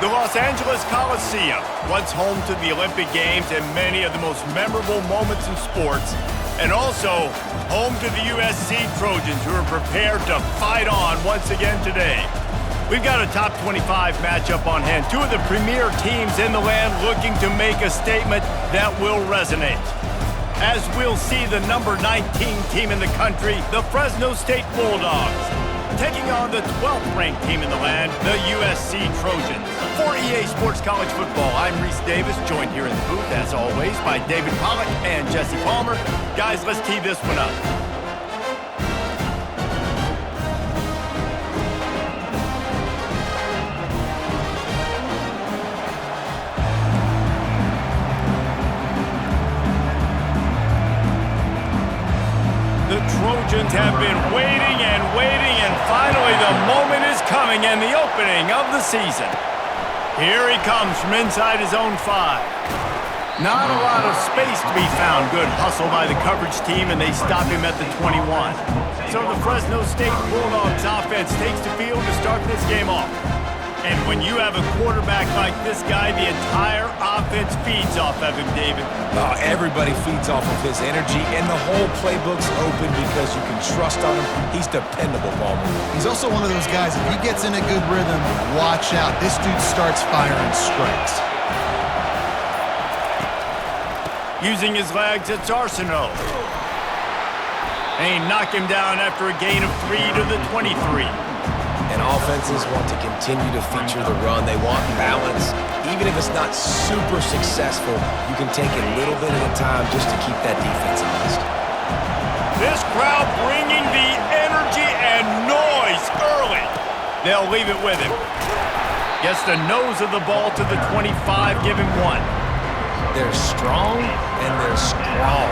The Los Angeles Coliseum, once home to the Olympic Games and many of the most memorable moments in sports, and also home to the USC Trojans, who are prepared to fight on once again today. We've got a top 25 matchup on hand. Two of the premier teams in the land looking to make a statement that will resonate. As we'll see the number 19 team in the country, the Fresno State Bulldogs, taking on the 12th ranked team in the land, the USC Trojans. For EA Sports College Football, I'm Reese Davis, joined here in the booth, as always, by David Pollack and Jesse Palmer. Guys, let's tee this one up. The Trojans have been waiting and finally the moment is coming and the opening of the season. Here he comes from inside his own 5. Not a lot of space to be found. Good hustle by the coverage team, and they stop him at the 21. So the Fresno State Bulldogs offense takes the field to start this game off. And when you have a quarterback like this guy, the entire offense feeds off of him, David. Oh, everybody feeds off of his energy, and the whole playbook's open because you can trust on him. He's dependable, Palmer. He's also one of those guys, if he gets in a good rhythm, watch out. This dude starts firing strikes. Using his legs, it's Arsenault. And he knocked him down after a gain of 3 to the 23. And offenses want to continue to feature the run. They want balance. Even if it's not super successful, you can take it a little bit at a time just to keep that defense honest. This crowd bringing the energy and noise early. They'll leave it with him. Gets the nose of the ball to the 25, give him 1. They're strong and they're strong.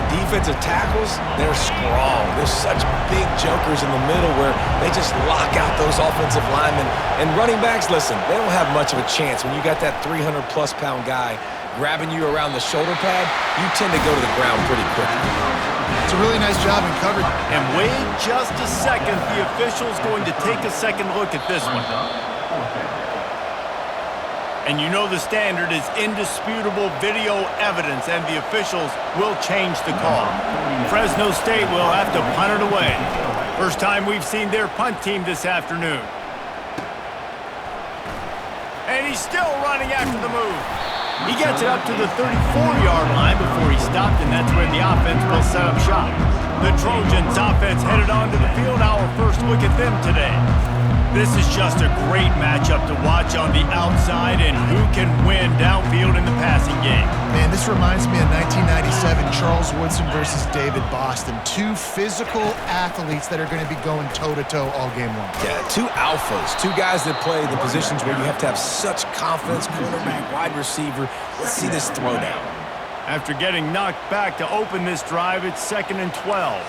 Defensive tackles, they're strong. There's such big jokers in the middle where they just lock out those offensive linemen. And running backs, listen, they don't have much of a chance. When you got that 300-plus pound guy grabbing you around the shoulder pad, you tend to go to the ground pretty quickly. It's a really nice job in coverage. And wait just a second. The official's going to take a second look at this one. And you know the standard is indisputable video evidence, and the officials will change the call. Fresno State will have to punt it away. First time we've seen their punt team this afternoon. And he's still running after the move. He gets it up to the 34-yard line before he stopped, and that's where the offense will set up shop. The Trojans offense headed onto the field. Our first look at them today. This is just a great matchup to watch on the outside, and who can win downfield in the passing game. Man, this reminds me of 1997, Charles Woodson versus David Boston. Two physical athletes that are going to be going toe-to-toe all game long. Yeah, two alphas, two guys that play the positions where you have to have such confidence, quarterback, wide receiver. Let's see this throwdown. After getting knocked back to open this drive, it's 2nd and 12.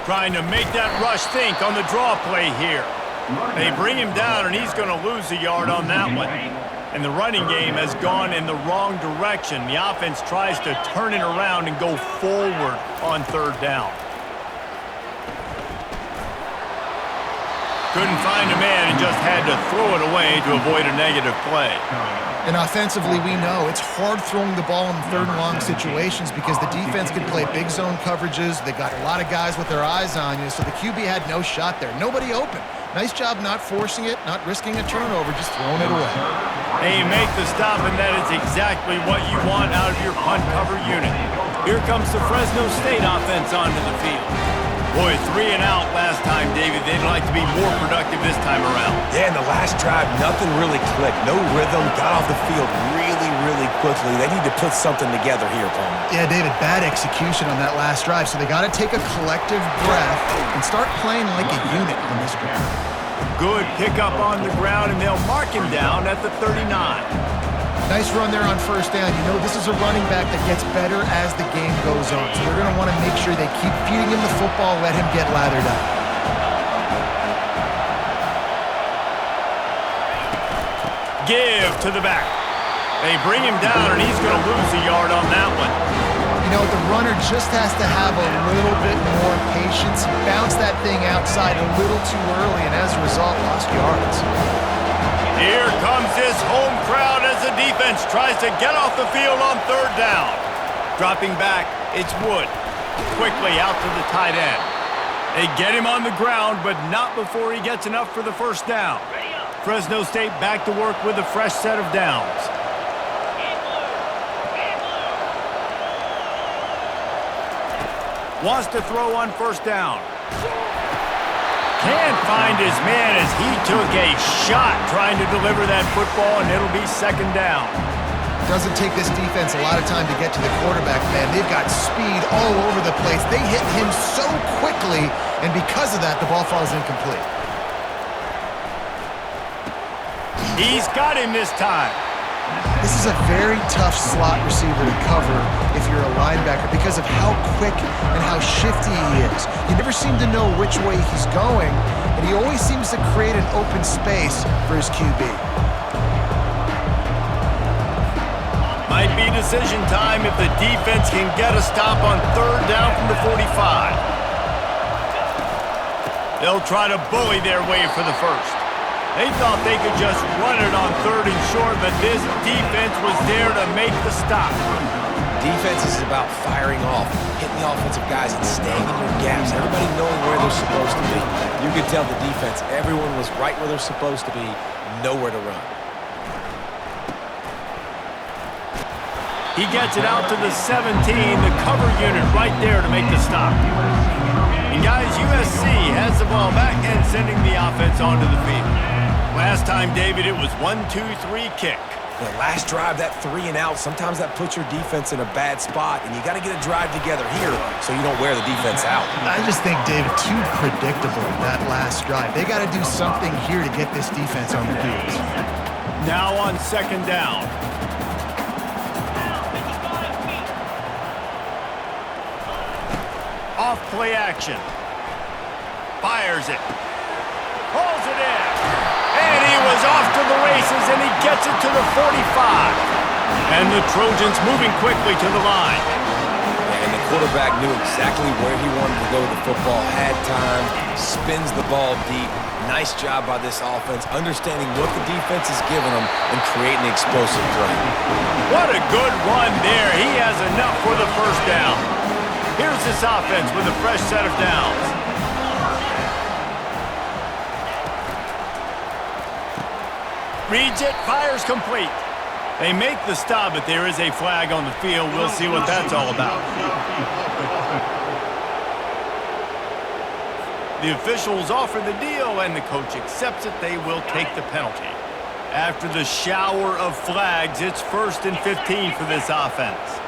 Trying to make that rush think on the draw play here. They bring him down, and he's going to lose a yard on that one. And the running game has gone in the wrong direction. The offense tries to turn it around and go forward on 3rd down. Couldn't find a man and just had to throw it away to avoid a negative play. And offensively, we know it's hard throwing the ball in 3rd and long situations because the defense can play big zone coverages. They got a lot of guys with their eyes on you, so the QB had no shot there. Nobody open. Nice job not forcing it, not risking a turnover, just throwing it away. Hey, you make the stop, and that is exactly what you want out of your punt cover unit. Here comes the Fresno State offense onto the field. Boy, 3 and out last time, David. They'd like to be more productive this time around. Yeah, in the last drive, nothing really clicked. No rhythm, got off the field really quickly. They need to put something together here, Palmer. Yeah, David, bad execution on that last drive, so they got to take a collective breath and start playing like a unit on this drive. Good pickup on the ground, and they'll mark him down at the 39. Nice run there on 1st down. You know, this is a running back that gets better as the game goes on. So they're going to want to make sure they keep feeding him the football, let him get lathered up. Give to the back. They bring him down, and he's going to lose a yard on that one. You know, the runner just has to have a little bit more patience. Bounce that thing outside a little too early, and as a result, lost yards. Here comes this home crowd as the defense tries to get off the field on third down. Dropping back, it's Wood. Quickly out to the tight end. They get him on the ground, but not before he gets enough for the first down. Fresno State back to work with a fresh set of downs. Wants to throw on first down. Can't find his man as he took a shot trying to deliver that football, and it'll be second down. Doesn't take this defense a lot of time to get to the quarterback, man. They've got speed all over the place. They hit him so quickly, and because of that, the ball falls incomplete. He's got him this time. This is a very tough slot receiver to cover if you're a linebacker because of how quick and how shifty he is. You never seem to know which way he's going, and he always seems to create an open space for his QB. Might be decision time if the defense can get a stop on third down from the 45. They'll try to bully their way for the first. They thought they could just run it on third and short, but this defense was there to make the stop. Defense is about firing off, hitting the offensive guys and staying in your gaps, everybody knowing where they're supposed to be. You could tell the defense, everyone was right where they're supposed to be, nowhere to run. He gets it out to the 17, the cover unit right there to make the stop. And guys, USC has the ball back and sending the offense onto the field. Last time, David, it was 1-2-3 kick. The last drive, that 3 and out, sometimes that puts your defense in a bad spot, and you got to get a drive together here so you don't wear the defense out. I just think, David, too predictable, that last drive. They got to do something here to get this defense on their heels. Now on second down. Off play action. Fires it. Pulls it in. And he was off to the races, and he gets it to the 45. And the Trojans moving quickly to the line. And the quarterback knew exactly where he wanted to go with the football, had time, spins the ball deep. Nice job by this offense, understanding what the defense is giving them and creating an explosive play. What a good run there. He has enough for the first down. Here's this offense with a fresh set of downs. Reads it, fires complete. They make the stop, but there is a flag on the field. We'll see what that's all about. The officials offer the deal, and the coach accepts it. They will take the penalty. After the shower of flags, it's 1st and 15 for this offense.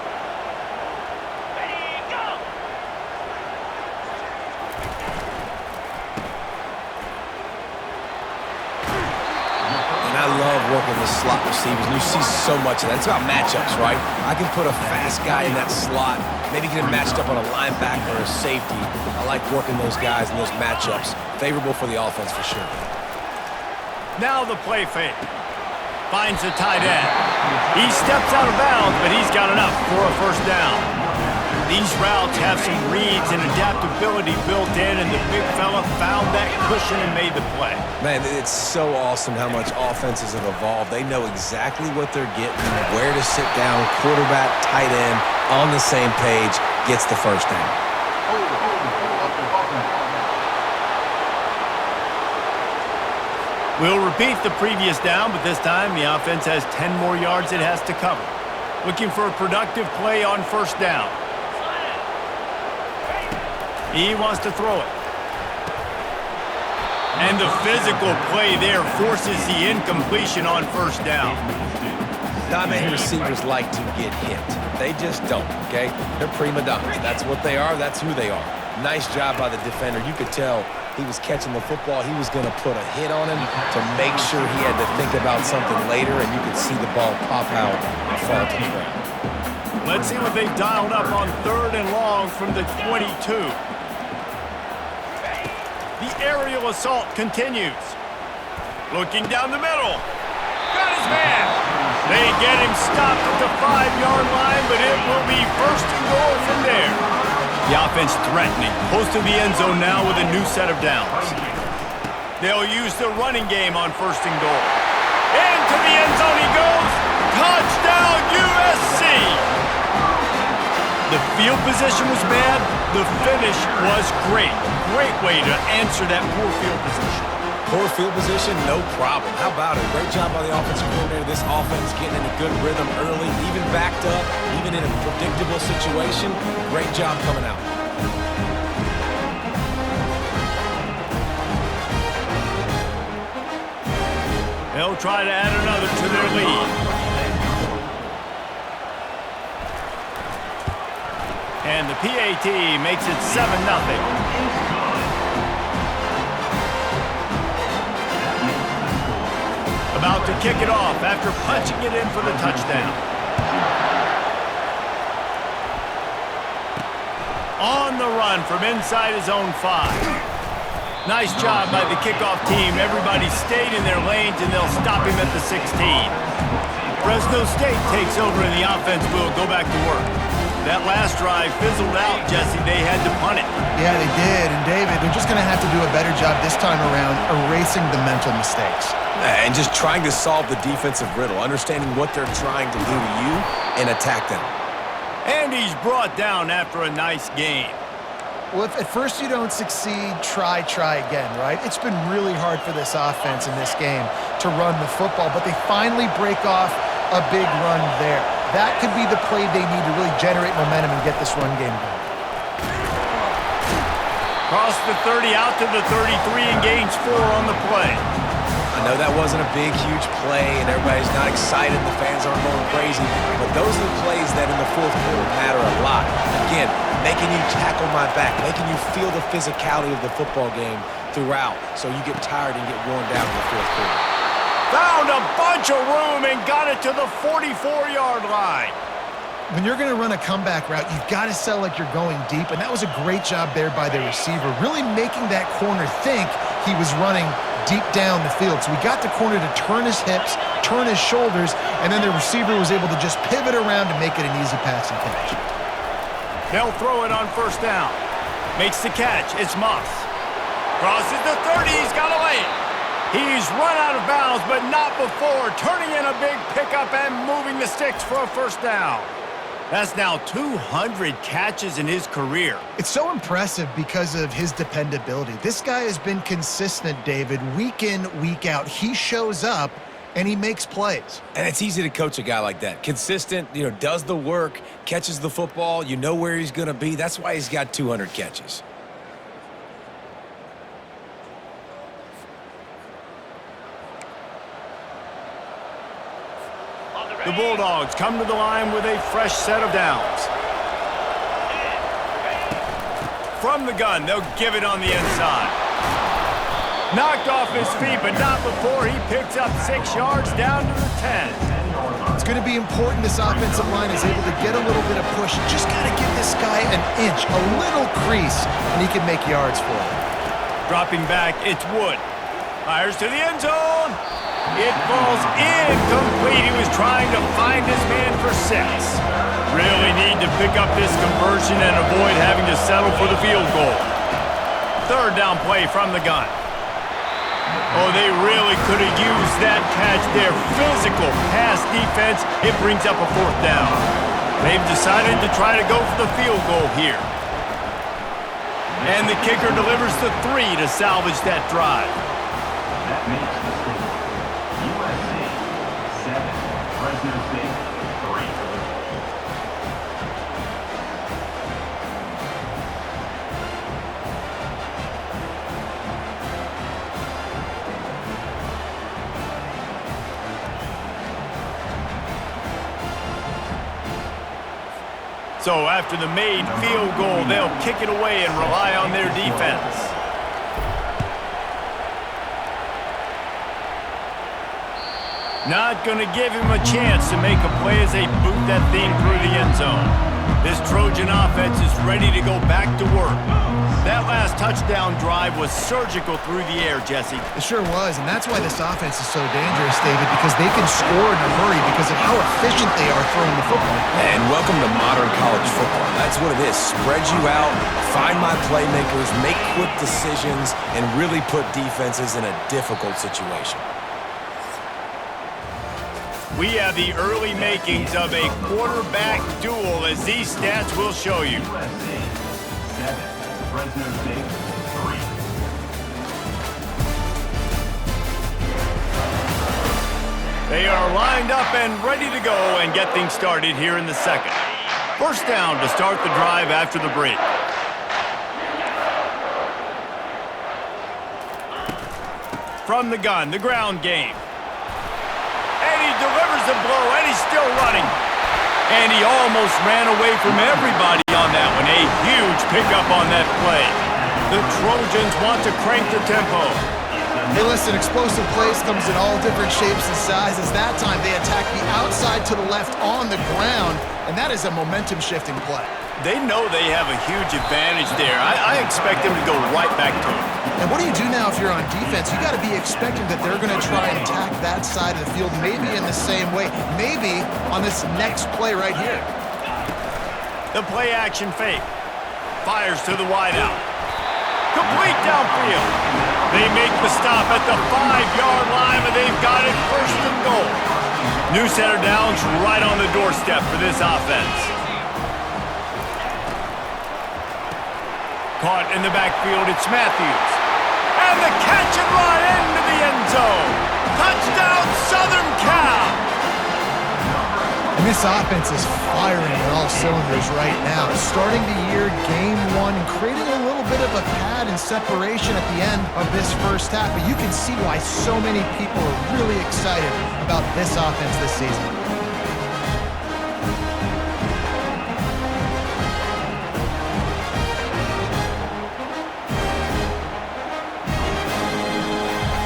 I love working the slot receivers, and you see so much of that. It's about matchups, right? I can put a fast guy in that slot, maybe get him matched up on a linebacker or a safety. I like working those guys in those matchups. Favorable for the offense for sure. Now the play fake. Finds the tight end. He steps out of bounds, but he's got enough for a first down. These routes have some reads and adaptability built in, and the big fella found that cushion and made the play. Man, it's so awesome how much offenses have evolved. They know exactly what they're getting, where to sit down, quarterback, tight end, on the same page, gets the first down. We'll repeat the previous down, but this time the offense has 10 more yards it has to cover. Looking for a productive play on first down. He wants to throw it. And the physical play there forces the incompletion on first down. Not many receivers like to get hit. They just don't, okay? They're prima donnas. That's what they are. That's who they are. Nice job by the defender. You could tell he was catching the football. He was going to put a hit on him to make sure he had to think about something later, and you could see the ball pop out and fall to the ground. Let's see what they've dialed up on third and long from the 22. The aerial assault continues. Looking down the middle. Got his man. They get him stopped at the 5-yard line, but it will be 1st and goal The offense threatening, close to the end zone now with a new set of downs. They'll use the running game on 1st and goal. Into the end zone he goes. Touchdown, USC! The field position was bad. The finish was great. Great way to answer that poor field position. Poor field position, no problem. How about it? Great job by the offensive coordinator. This offense getting in a good rhythm early, even backed up, even in a predictable situation. Great job coming out. They'll try to add another to their lead. And the PAT makes it 7-0. About to kick it off after punching it in for the touchdown. On the run from inside his own 5. Nice job by the kickoff team. Everybody stayed in their lanes, and they'll stop him at the 16. Fresno State takes over, and the offense will go back to work. That last drive fizzled out, Jesse. They had to punt it. Yeah, they did. And, David, they're just going to have to do a better job this time around erasing the mental mistakes. And just trying to solve the defensive riddle, understanding what they're trying to do to you and attack them. And he's brought down after a nice game. Well, if at first you don't succeed, try again, right? It's been really hard for this offense in this game to run the football, but they finally break off a big run there. That could be the play they need to really generate momentum and get this run game going. Cross the 30 out to the 33 and gains 4 on the play. I know that wasn't a big, huge play, and everybody's not excited, the fans aren't going crazy, but those are the plays that in the 4th quarter matter a lot. Again, making you tackle my back, making you feel the physicality of the football game throughout, so you get tired and get worn down in the 4th quarter. Found a bunch of room and got it to the 44-yard line. When you're going to run a comeback route, you've got to sell like you're going deep, and that was a great job there by the receiver, really making that corner think he was running deep down the field. So we got the corner to turn his hips, turn his shoulders, and then the receiver was able to just pivot around and make it an easy pass and catch. They'll throw it on 1st down. Makes the catch. It's Moss. Crosses the 30. He's got a lane. He's run out of bounds, but not before turning in a big pickup and moving the sticks for a 1st down. That's now 200 catches in his career. It's so impressive because of his dependability. This guy has been consistent, David, week in, week out. He shows up, and he makes plays. And it's easy to coach a guy like that. Consistent, does the work, catches the football, you know where he's going to be. That's why he's got 200 catches. The Bulldogs come to the line with a fresh set of downs. From the gun, they'll give it on the inside. Knocked off his feet, but not before he picks up 6 yards down to the 10. It's going to be important this offensive line is able to get a little bit of push. Just got to give this guy an inch, a little crease, and he can make yards for it. Dropping back, it's Wood. Fires to the end zone. It falls incomplete. He was trying to find his man for 6. Really need to pick up this conversion and avoid having to settle for the field goal. 3rd down play from the gun. Oh, they really could have used that catch there. Physical pass defense. It brings up a 4th down. They've decided to try to go for the field goal here. And the kicker delivers the 3 to salvage that drive. That makes the score. USC 7, Fresno State 3. So after the made field goal, they'll kick it away and rely on their defense. Not going to give him a chance to make a play as they boot that thing through the end zone. This Trojan offense is ready to go back to work. That last touchdown drive was surgical through the air, Jesse. It sure was, and that's why this offense is so dangerous, David, because they can score in a hurry because of how efficient they are throwing the football. And welcome to modern college football. That's what it is. Spread you out, find my playmakers, make quick decisions, and really put defenses in a difficult situation. We have the early makings of a quarterback duel, as these stats will show you. USC 7, Fresno State 3. They are lined up and ready to go and get things started here in the second. First down to start the drive after the break. From the gun, the ground game. And he delivers the blow, and he's still running. And he almost ran away from everybody on that one. A huge pickup on that play. The Trojans want to crank the tempo. Hey, listen, explosive plays comes in all different shapes and sizes. That time, they attack the outside to the left on the ground, and that is a momentum-shifting play. They know they have a huge advantage there. I expect them to go right back to it. And what do you do now if you're on defense? You got to be expecting that they're going to try and attack that side of the field, maybe in the same way, maybe on this next play right here. The play action fake. Fires to the wideout. Complete downfield. They make the stop at the 5-yard line, and they've got it first and goal. New set of downs right on the doorstep for this offense. Caught in the backfield, it's Matthews. And the catch and run into the end zone. Touchdown, Southern Cal. And this offense is firing on all cylinders right now. Starting the year, game one, and creating a little bit of a pad and separation at the end of this first half. But you can see why so many people are really excited about this offense this season.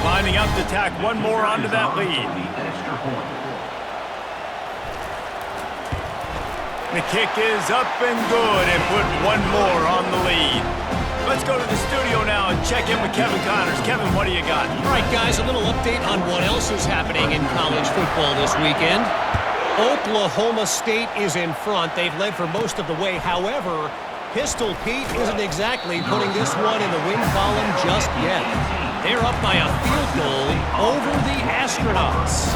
Lining up to tack one more onto that lead. The kick is up and good and put one more on the lead. Let's go to the studio now and check in with Kevin Connors. Kevin, what do you got? All right, guys, a little update on what else is happening in college football this weekend. Oklahoma State is in front. They've led for most of the way. However, Pistol Pete isn't exactly putting this one in the win column just yet. They're up by a field goal over the Astronauts.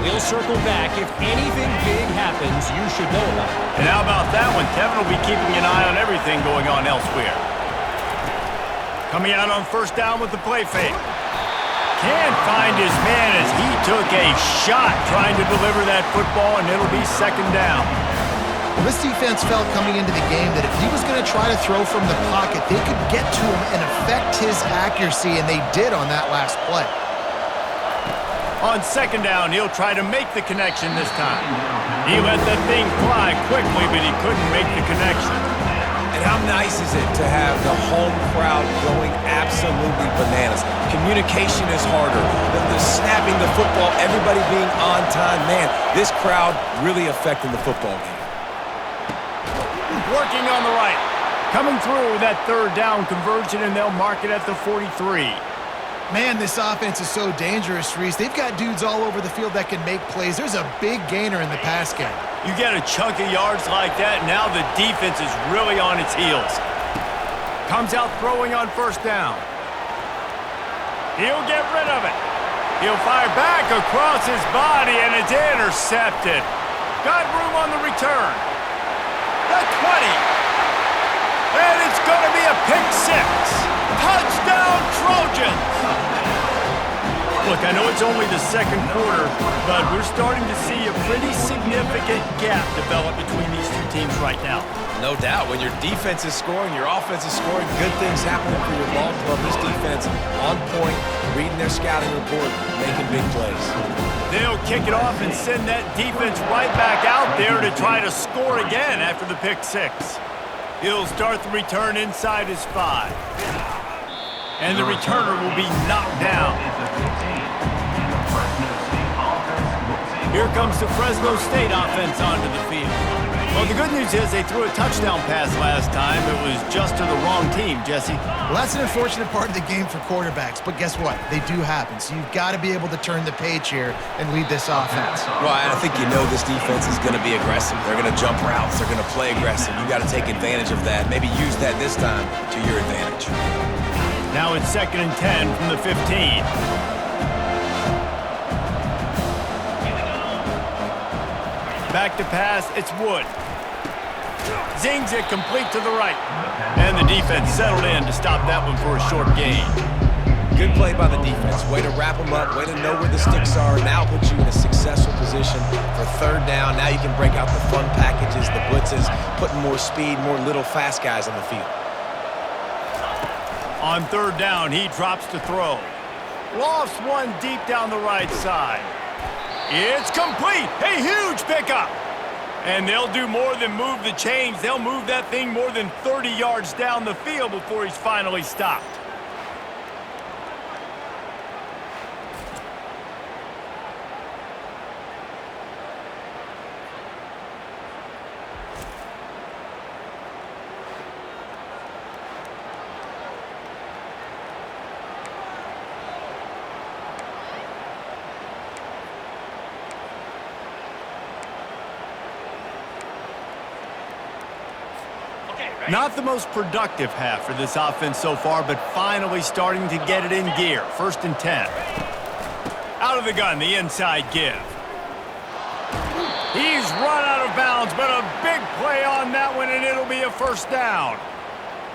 We'll circle back. If anything big happens, you should know about it. And how about that one? Kevin will be keeping an eye on everything going on elsewhere. Coming out on first down with the play fake. Can't find his man as he took a shot trying to deliver that football, and it'll be second down. Well, this defense felt coming into the game that if he was going to try to throw from the pocket, they could get to him and affect his accuracy, and they did on that last play. On second down, he'll try to make the connection this time. He let that thing fly quickly, but he couldn't make the connection. And how nice is it to have the home crowd going absolutely bananas? Communication is harder. The snapping the football, everybody being on time. Man, this crowd really affecting the football game. Working on the right. Coming through that third down conversion, and they'll mark it at the 43. Man, this offense is so dangerous, Reese. They've got dudes all over the field that can make plays. There's a big gainer in the pass game. You get a chunk of yards like that, now the defense is really on its heels. Comes out throwing on first down. He'll get rid of it. He'll fire back across his body, and it's intercepted. Got room on the return. The 20. And it's going to be a pick six. Touchdown, Trojans. Look, I know it's only the second quarter, but we're starting to see a pretty significant gap develop between these two teams right now. No doubt. When your defense is scoring, your offense is scoring, good things happening for your ball club. This defense on point, reading their scouting report, making big plays. They'll kick it off and send that defense right back out there to try to score again after the pick six. He'll start the return inside his 5. And the returner will be knocked down. It's a 15, and the Fresno State offense Here comes the Fresno State offense onto the field. Well, the good news is they threw a touchdown pass last time. It was just to the wrong team, Jesse. Well, that's an unfortunate part of the game for quarterbacks, but guess what? They do happen, so you've got to be able to turn the page here and lead this offense. Well, I think you know this defense is going to be aggressive. They're going to jump routes. They're going to play aggressive. You got to take advantage of that. Maybe use that this time to your advantage. Now it's 2nd and 10 from the 15. Back to pass, it's Wood. Zings it complete to the right. And the defense settled in to stop that one for a short gain. Good play by the defense. Way to wrap them up. Way to know where the sticks are. Now put you in a successful position for 3rd down. Now you can break out the fun packages, the blitzes, putting more speed, more little fast guys on the field. On 3rd down, he drops to throw. Lofts one deep down the right side. It's complete. A huge pickup. And they'll do more than move the chains. They'll move that thing more than 30 yards down the field before he's finally stopped. Not the most productive half for this offense so far, but finally starting to get it in gear. 1st and 10. Out of the gun, the inside give. He's run out of bounds, but a big play on that one, and it'll be a 1st down.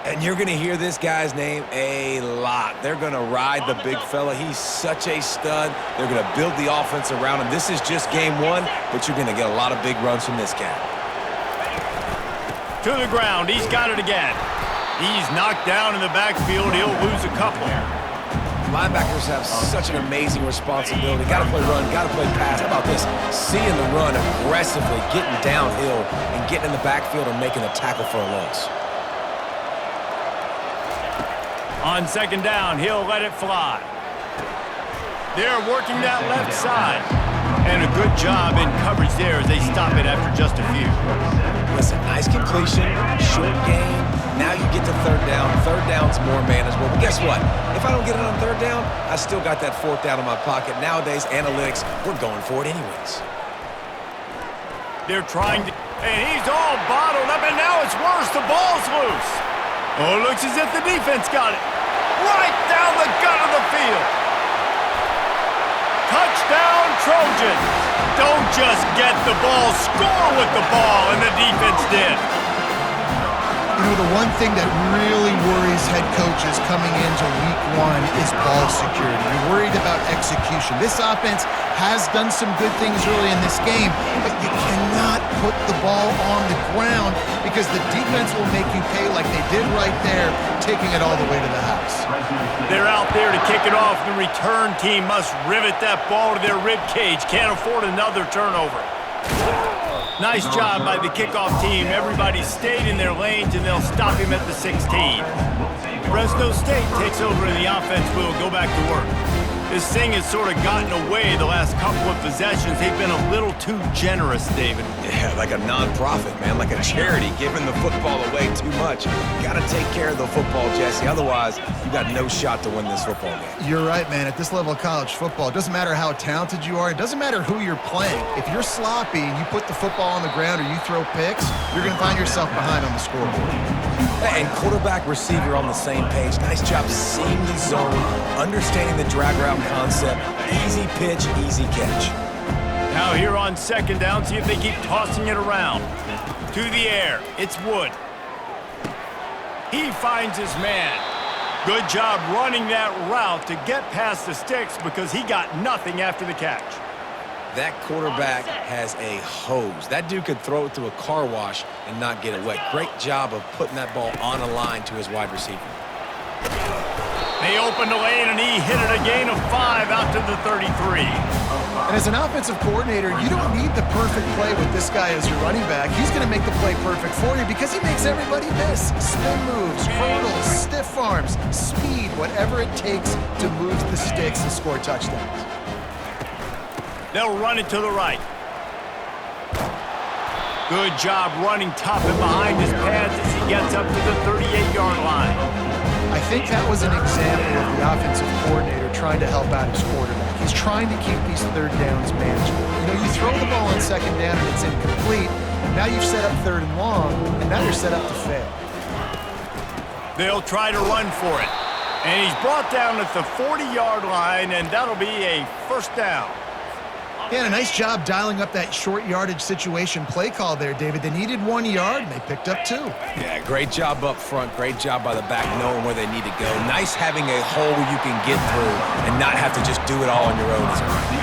And you're going to hear this guy's name a lot. They're going to ride the big fella. He's such a stud. They're going to build the offense around him. This is just game 1, but you're going to get a lot of big runs from this guy. To the ground, he's got it again. He's knocked down in the backfield. He'll lose a couple. Linebackers have such an amazing responsibility. Got to play run, got to play pass. How about this? Seeing the run aggressively, getting downhill, and getting in the backfield and making a tackle for a loss. On 2nd down, he'll let it fly. They're working that left side. And a good job in coverage there as they stop it after just a few. Listen, nice completion, short gain. Now you get to 3rd down. 3rd down's more manageable. But guess what? If I don't get it on 3rd down, I still got that 4th down in my pocket. Nowadays, analytics, we're going for it anyways. They're trying to... And he's all bottled up, and now it's worse. The ball's loose. Oh, it looks as if the defense got it. Right down the gut of the field. Touchdown, Trojans. Don't just get the ball, score with the ball, and the defense did. You know, the one thing that really worries head coaches coming into week 1 is ball security. You're worried about execution. This offense has done some good things early in this game, but you cannot put the ball on the ground because the defense will make you pay like they did right there, taking it all the way to the house. They're out there to kick it off. The return team must rivet that ball to their rib cage. Can't afford another turnover. Nice job by the kickoff team. Everybody stayed in their lanes, and they'll stop him at the 16. Fresno State takes over, and the offense will go back to work. This thing has sort of gotten away the last couple of possessions. They've been a little too generous, David. Yeah, like a non-profit, man, like a charity, giving the football away too much. Got to take care of the football, Jesse. Otherwise, you got no shot to win this football game. You're right, man. At this level of college football, it doesn't matter how talented you are. It doesn't matter who you're playing. If you're sloppy and you put the football on the ground or you throw picks, you're going to find yourself behind on the scoreboard. And quarterback, receiver on the same page. Nice job seeing the zone, understanding the drag route concept. Easy pitch, easy catch. Now here on 2nd down, see if they keep tossing it around. To the air, it's Wood. He finds his man. Good job running that route to get past the sticks because he got nothing after the catch. That quarterback has a hose. That dude could throw it through a car wash and not get it wet. Great job of putting that ball on a line to his wide receiver. They opened the lane, and he hit it a gain of 5 out to the 33. And as an offensive coordinator, you don't need the perfect play with this guy as your running back. He's going to make the play perfect for you because he makes everybody miss. Spin moves, hurdles, stiff arms, speed, whatever it takes to move the sticks and score touchdowns. They'll run it to the right. Good job running tough and behind his pads as he gets up to the 38-yard line. I think that was an example of the offensive coordinator trying to help out his quarterback. He's trying to keep these third downs manageable. You know, you throw the ball on second down and it's incomplete. Now you've set up third and long, and now you're set up to fail. They'll try to run for it. And he's brought down at the 40-yard line, and that'll be a first down. Yeah, and a nice job dialing up that short yardage situation play call there, David. They needed 1 yard, and they picked up 2. Yeah, great job up front. Great job by the back knowing where they need to go. Nice having a hole you can get through and not have to just do it all on your own as a rookie.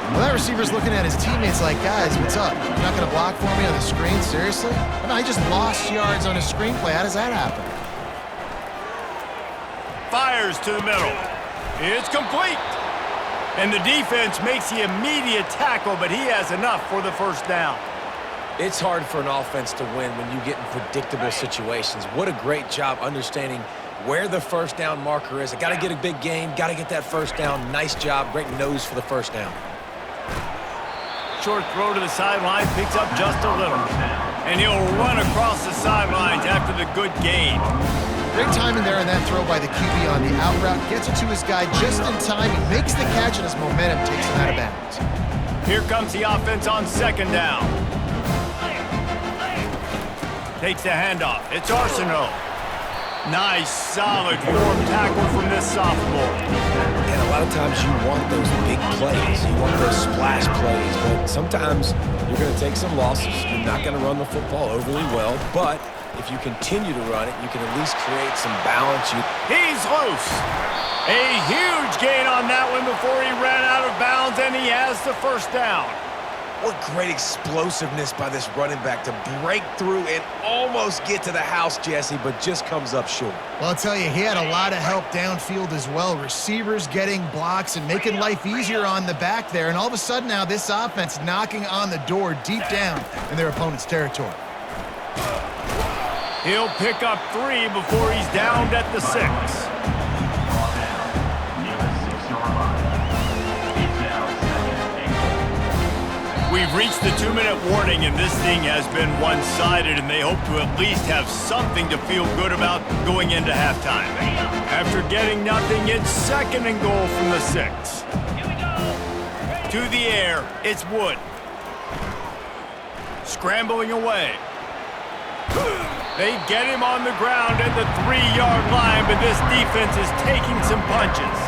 Well, that receiver's looking at his teammates like, guys, what's up? You're not going to block for me on the screen? Seriously? No, I just lost yards on a screenplay. How does that happen? Fires to the middle. It's complete. And the defense makes the immediate tackle, but he has enough for the first down. It's hard for an offense to win when you get in predictable situations. What a great job understanding where the first down marker is. I got to get a big gain, got to get that first down. Nice job, great nose for the first down. Short throw to the sideline, picks up just a little. And he'll run across the sidelines after the good gain. Great timing there on that throw by the QB on the out route. Gets it to his guy just in time. He makes the catch, and his momentum takes him out of bounds. Here comes the offense on second down. Takes the handoff. It's Arsenault. Nice, solid form tackle from this sophomore. And a lot of times you want those big plays. You want those splash plays. But sometimes you're going to take some losses. You're not going to run the football overly well. But if you continue to run it, you can at least create some balance. He's loose. A huge gain on that one before he ran out of bounds, and he has the first down. What great explosiveness by this running back to break through and almost get to the house, Jesse, but just comes up short. Well, I'll tell you, he had a lot of help downfield as well. Receivers getting blocks and making life easier on the back there. And all of a sudden now, this offense knocking on the door deep down in their opponent's territory. He'll pick up 3 before he's downed at the 6. We've reached the 2-minute warning, and this thing has been one-sided, and they hope to at least have something to feel good about going into halftime. After getting nothing, it's second and goal from the 6. To the air, it's Wood. Scrambling away. They get him on the ground at the 3-yard line, but this defense is taking some punches.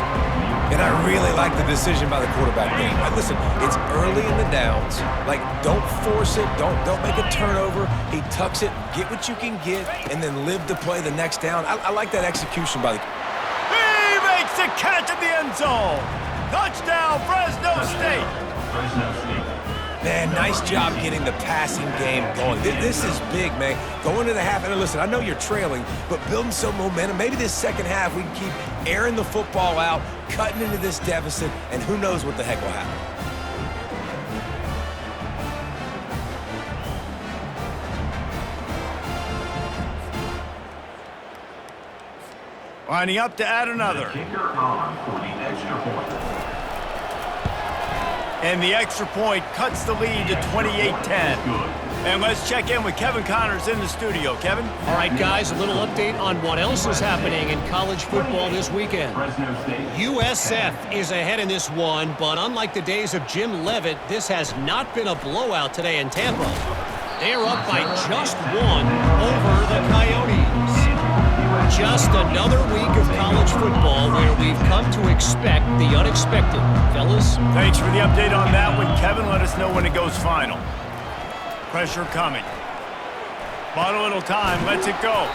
And I really like the decision by the quarterback. Listen, it's early in the downs. Like, don't force it. Don't make a turnover. He tucks it, get what you can get, and then live to play the next down. I like that execution by the... He makes the catch at the end zone. Touchdown, Fresno State. Man, nice job getting the passing game going. This is big, man. Going to the half, and listen, I know you're trailing, but building some momentum. Maybe this second half we can keep airing the football out, cutting into this deficit, and who knows what the heck will happen. Lining up to add another. Kicker on for the extra point. And the extra point cuts the lead to 28-10. And let's check in with Kevin Connors in the studio. Kevin? All right, guys, a little update on what else is happening in college football this weekend. USF is ahead in this one, but unlike the days of Jim Leavitt, this has not been a blowout today in Tampa. They are up by just 1 over the Coyotes. Just another week of college football where we've come to expect the unexpected. Fellas? Thanks for the update on that one, Kevin. Let us know when it goes final. Pressure coming. Bought a little time, lets it go.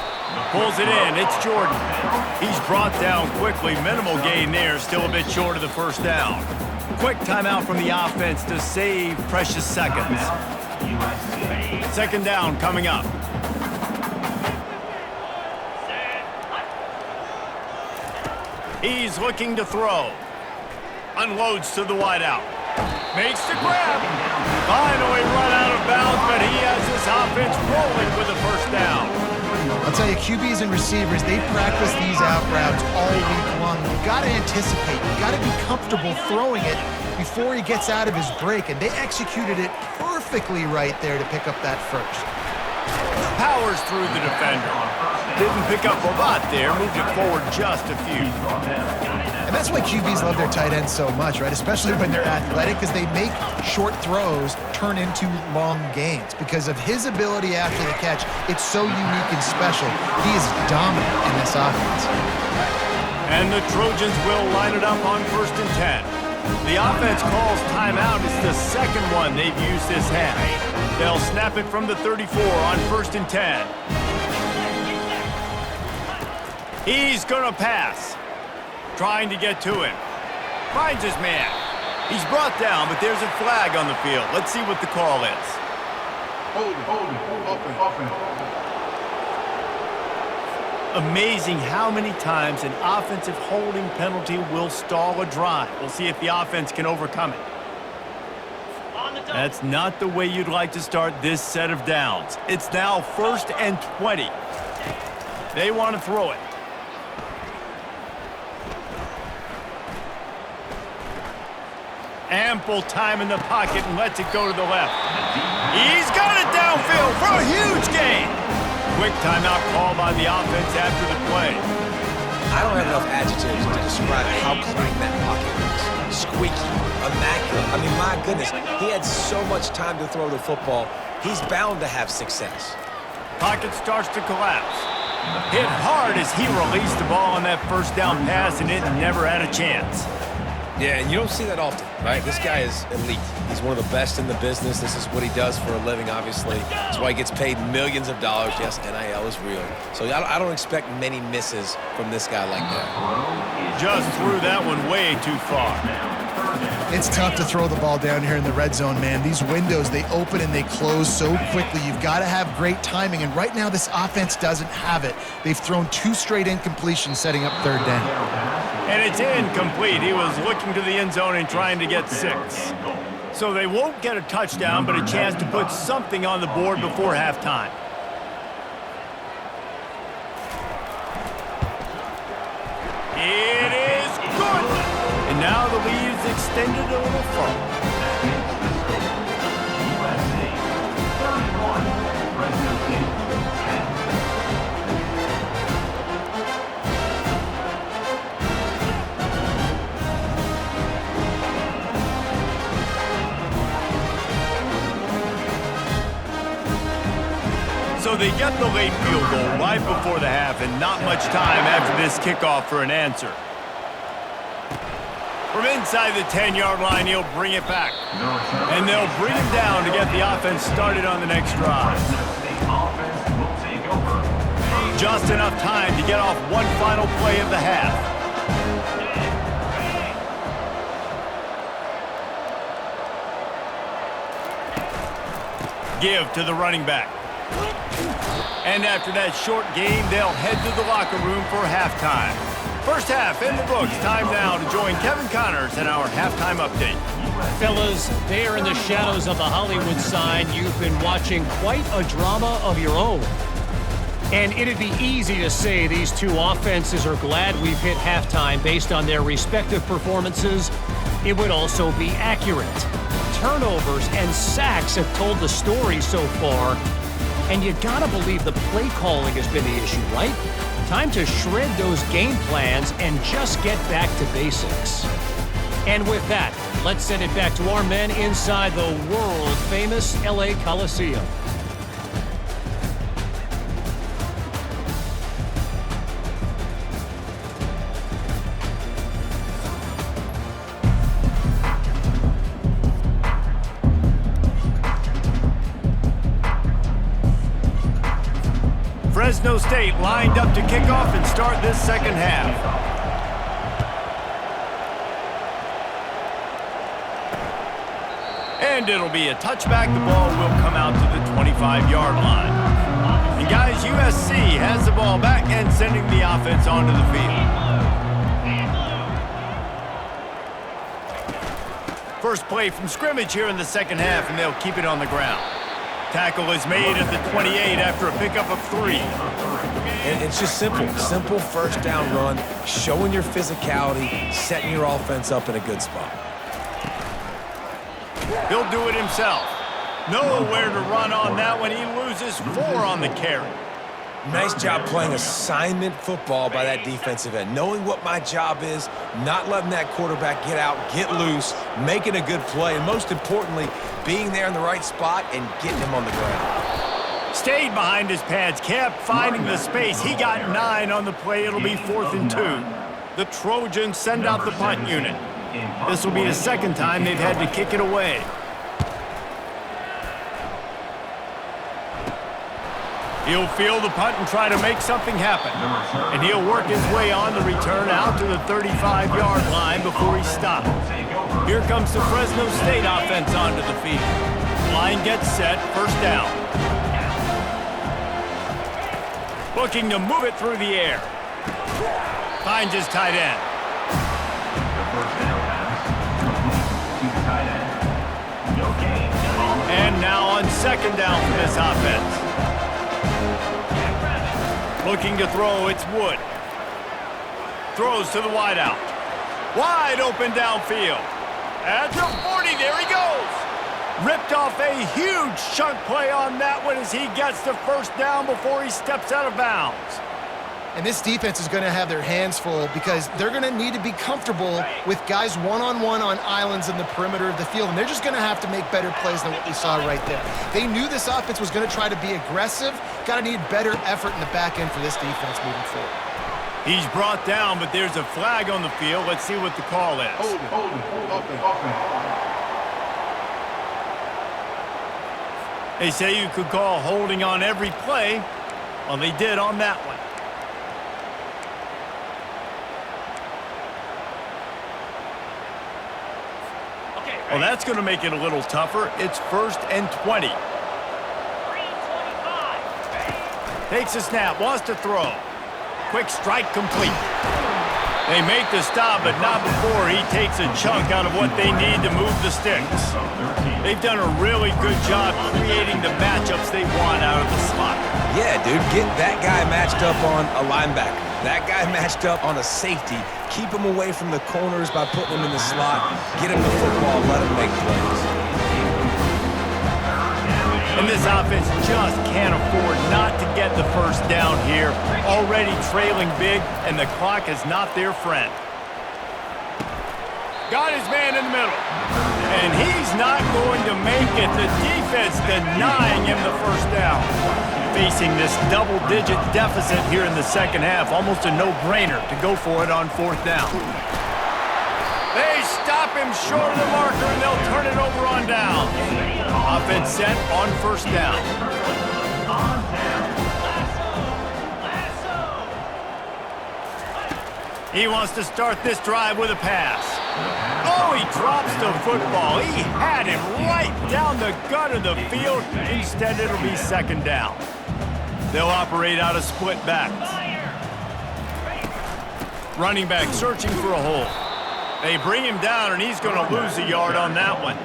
Pulls it in, it's Jordan. He's brought down quickly. Minimal gain there, still a bit short of the first down. Quick timeout from the offense to save precious seconds. Second down coming up. He's looking to throw. Unloads to the wideout. Makes the grab. Finally run out of bounds, but he has his offense rolling with the first down. I'll tell tell you, QBs and receivers, they practice these out routes all week long. You've got to anticipate. You've got to be comfortable throwing it before he gets out of his break, and they executed it perfectly right there to pick up that first. Powers through the defender. Didn't pick up a lot there, moved it forward just a few. And that's why QBs love their tight ends so much, right? Especially when they're athletic, because they make short throws turn into long gains. Because of his ability after the catch, it's so unique and special. He is dominant in this offense. And the Trojans will line it up on 1st and 10. The offense calls timeout. It's the second one they've used this half. They'll snap it from the 34 on 1st and 10. He's gonna pass. Trying to get to him. Finds his man. He's brought down, but there's a flag on the field. Let's see what the call is. Amazing how many times an offensive holding penalty will stall a drive. We'll see if the offense can overcome it. That's not the way you'd like to start this set of downs. It's now 1st and 20. They want to throw it. Ample time in the pocket and lets it go to the left. He's got it downfield for a huge gain. Quick timeout call by the offense after the play. I don't have enough adjectives to describe how clean that pocket was. Squeaky, immaculate. I mean, my goodness, he had so much time to throw the football. He's bound to have success. Pocket starts to collapse. Hit hard as he released the ball on that first down pass, and it never had a chance. Yeah, and you don't see that often, right? This guy is elite. He's one of the best in the business. This is what he does for a living, obviously. That's why he gets paid millions of dollars. Yes, NIL is real. So I don't expect many misses from this guy like that. Just threw that one way too far. It's tough to throw the ball down here in the red zone, man. These windows, they open and they close so quickly. You've got to have great timing, and right now this offense doesn't have it. They've thrown 2 straight incompletions setting up 3rd down. And it's incomplete. He was looking to the end zone and trying to get 6. So they won't get a touchdown, but a chance to put something on the board before halftime. It is good! And now the lead is extended a little further. Fresno State, 10. So they get the late field goal right before the half, and not much time after this kickoff for an answer. From inside the 10-yard line, he'll bring it back. And they'll bring him down to get the offense started on the next drive. Just enough time to get off one final play of the half. Give to the running back. And after that short game, they'll head to the locker room for halftime. First half in the books. Time now to join Kevin Connors in our halftime update. Fellas, there in the shadows of the Hollywood sign, you've been watching quite a drama of your own. And it'd be easy to say these two offenses are glad we've hit halftime based on their respective performances. It would also be accurate. Turnovers and sacks have told the story so far. And you gotta believe the play calling has been the issue, right? Time to shred those game plans and just get back to basics. And with that, let's send it back to our men inside the world-famous LA Coliseum. Fresno State lined up to kick off and start this second half. And it'll be a touchback. The ball will come out to the 25-yard line. And guys, USC has the ball back and sending the offense onto the field. First play from scrimmage here in the second half, and they'll keep it on the ground. Tackle is made at the 28 after a pickup of 3. And it's just simple first down run, showing your physicality, setting your offense up in a good spot. He'll do it himself. Nowhere to run on that one. He loses 4 on the carry. Nice job playing assignment football by that defensive end. Knowing what my job is, not letting that quarterback get out, get loose, making a good play, and most importantly, being there in the right spot and getting him on the ground. Stayed behind his pads, kept finding the space. He got 9 on the play. It'll be 4th and 2. The Trojans send out the punt unit. This will be the second time they've had to kick it away. He'll field the punt and try to make something happen. And he'll work his way on the return out to the 35-yard line before he stopped. Here comes the Fresno State offense onto the field. Line gets set, first down. Looking to move it through the air. Finds his tight end. The first down pass to the tight end. No gain. And now on second down for this offense. Looking to throw, it's Wood. Throws to the wideout. Wide open downfield. At the 40, there he goes. Ripped off a huge chunk play on that one as he gets the first down before he steps out of bounds. And this defense is going to have their hands full because they're going to need to be comfortable with guys one-on-one on islands in the perimeter of the field, and they're just going to have to make better plays than what we saw right there. They knew this offense was going to try to be aggressive. Got to need better effort in the back end for this defense moving forward. He's brought down, but there's a flag on the field. Let's see what the call is. They say you could call holding on every play. Well, they did on that one. Well, that's going to make it a little tougher. It's 1st and 20. Takes a snap, wants to throw. Quick strike complete. They make the stop, but not before he takes a chunk out of what they need to move the sticks. They've done a really good job creating the matchups they want out of the slot. Yeah, dude, get that guy matched up on a linebacker. That guy matched up on a safety. Keep him away from the corners by putting him in the slot. Get him the football, let him make plays. And this offense just can't afford not to get the first down here. Already trailing big, and the clock is not their friend. Got his man in the middle. And he's not going to make it. The defense denying him the first down. Facing this double-digit deficit here in the second half. Almost a no-brainer to go for it on 4th down. They stop him short of the marker, and they'll turn it over on down. Offense set on 1st down. He wants to start this drive with a pass. Oh, he drops the football. He had him right down the gut of the field. Instead, it'll be 2nd down. They'll operate out of split backs. Running back searching for a hole. They bring him down, and he's going to lose a yard on that one.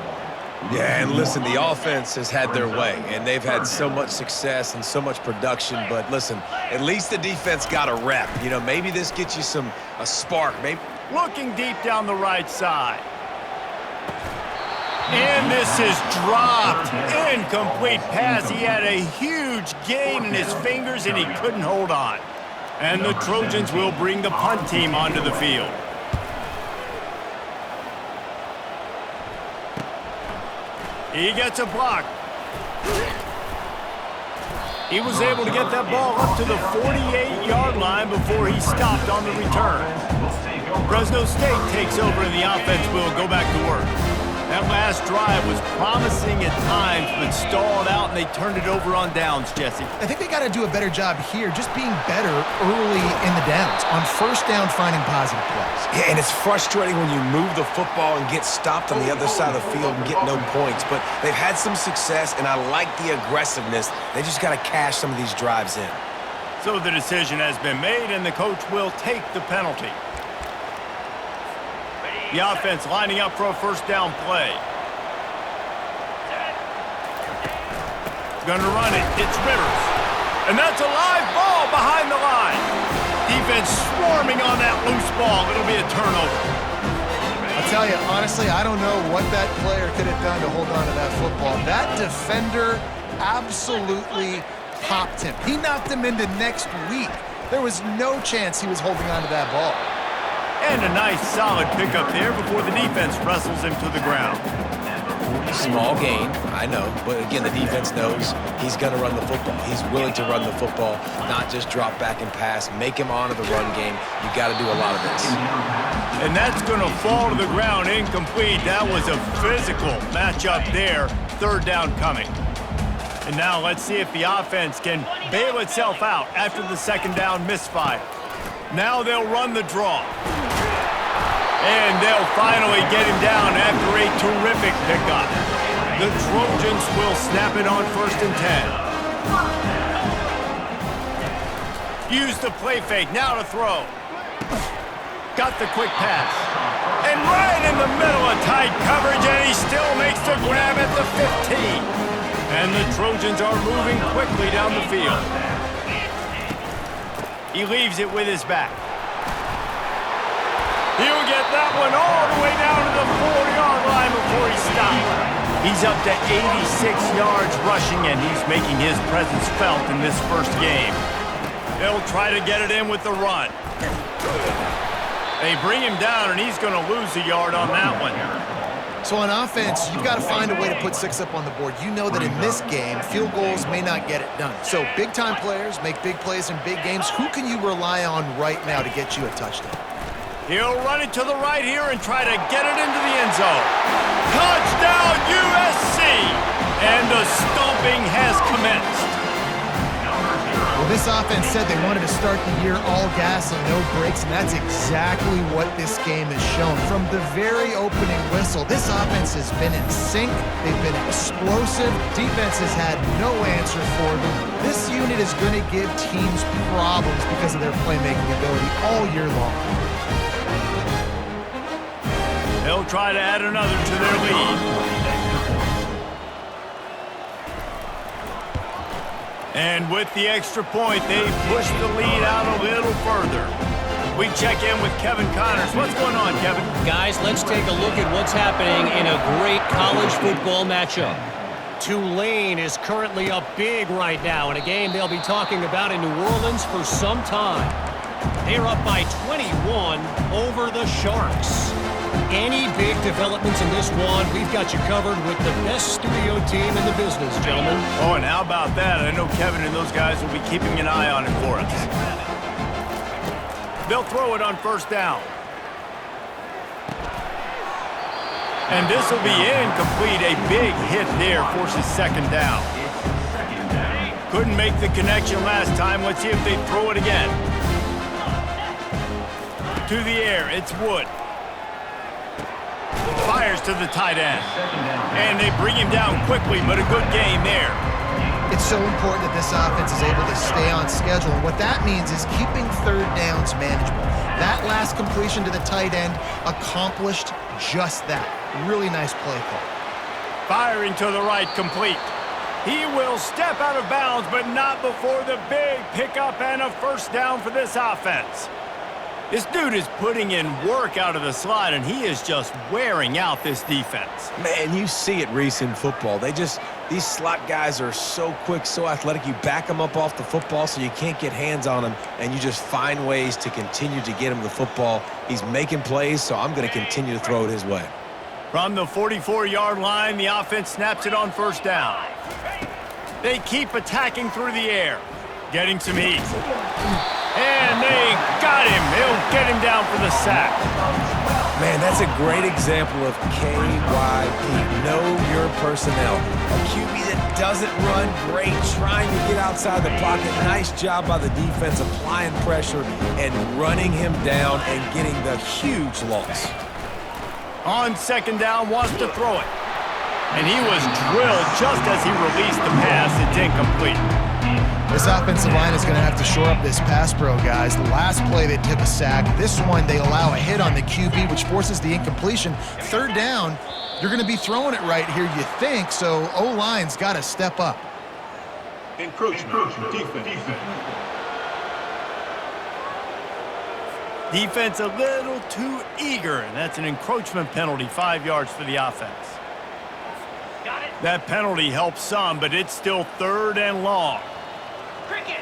Yeah, and listen, the offense has had their way, and they've had so much success and so much production. But listen, at least the defense got a rep. You know, maybe this gets you a spark. Maybe. Looking deep down the right side. And this is dropped. Incomplete pass. He had a huge gain in his fingers, and he couldn't hold on. And the Trojans will bring the punt team onto the field. He gets a block. He was able to get that ball up to the 48-yard line before he stopped on the return. Fresno State takes over, and the offense will go back to work. That last drive was promising at times, but stalled out, and they turned it over on downs, Jesse. I think they got to do a better job here, just being better early in the downs. On 1st down, finding positive plays. Yeah, and it's frustrating when you move the football and get stopped on the other side of the field and get no points. But they've had some success, and I like the aggressiveness. They just got to cash some of these drives in. So the decision has been made, and the coach will take the penalty. The offense lining up for a 1st down play. Gonna run it. It's Rivers. And that's a live ball behind the line. Defense swarming on that loose ball. It'll be a turnover. I'll tell you, honestly, I don't know what that player could have done to hold on to that football. That defender absolutely popped him. He knocked him into next week. There was no chance he was holding on to that ball. And a nice, solid pickup there before the defense wrestles him to the ground. Small gain, I know, but again, the defense knows he's going to run the football. He's willing to run the football, not just drop back and pass, make him honor the run game. You got to do a lot of this. And that's going to fall to the ground incomplete. That was a physical matchup there. Third down coming. And now let's see if the offense can bail itself out after the second down misfire. Now they'll run the draw. And they'll finally get him down after a terrific pickup. The Trojans will snap it on 1st and 10. Use the play fake, now to throw. Got the quick pass. And right in the middle of tight coverage, and he still makes the grab at the 15. And the Trojans are moving quickly down the field. He leaves it with his back. He'll get that one all the way down to the 4-yard line before he stops. He's up to 86 yards rushing, and he's making his presence felt in this first game. They'll try to get it in with the run. They bring him down, and he's going to lose a yard on that one. So on offense, you've got to find a way to put 6 up on the board. You know that in this game, field goals may not get it done. So big-time players make big plays in big games. Who can you rely on right now to get you a touchdown? He'll run it to the right here and try to get it into the end zone. Touchdown, USC! And the stomping has commenced. Well, this offense said they wanted to start the year all gas and no brakes, and that's exactly what this game has shown. From the very opening whistle, this offense has been in sync. They've been explosive. Defense has had no answer for them. This unit is going to give teams problems because of their playmaking ability all year long. They'll try to add another to their lead. And with the extra point, they push the lead out a little further. We check in with Kevin Connors. What's going on, Kevin? Guys, let's take a look at what's happening in a great college football matchup. Tulane is currently up big right now in a game they'll be talking about in New Orleans for some time. They're up by 21 over the Sharks. Any big developments in this one, we've got you covered with the best studio team in the business, gentlemen. Oh, and how about that? I know Kevin and those guys will be keeping an eye on it for us. They'll throw it on 1st down. And this will be incomplete. A big hit there forces 2nd down. Couldn't make the connection last time. Let's see if they throw it again. To the air, it's Wood. Fires to the tight end. And they bring him down quickly, but a good game there. It's so important that this offense is able to stay on schedule. And what that means is keeping 3rd downs manageable. That last completion to the tight end accomplished just that. Really nice play call. Firing to the right, complete. He will step out of bounds, but not before the big pickup and a 1st down for this offense. This dude is putting in work out of the slot, and he is just wearing out this defense. Man, you see it, Reese, in football. These slot guys are so quick, so athletic. You back them up off the football so you can't get hands on them, and you just find ways to continue to get him the football. He's making plays, so I'm going to continue to throw it his way. From the 44-yard line, the offense snaps it on 1st down. They keep attacking through the air, getting some heat. And they got him. They'll get him down for the sack. Man, that's a great example of KYP. Know your personnel. A QB that doesn't run great, trying to get outside the pocket. Nice job by the defense applying pressure and running him down and getting the huge loss. On 2nd down, wants to throw it. And he was drilled just as he released the pass. It's incomplete. This offensive line is going to have to shore up this pass pro, guys. The last play they took a sack. This one they allow a hit on the QB, which forces the incompletion. 3rd down, you're going to be throwing it right here, you think, so O-line's got to step up. Encroachment. Defense. Defense a little too eager, and that's an encroachment penalty, 5 yards for the offense. That penalty helps some, but it's still 3rd and long. Cricket.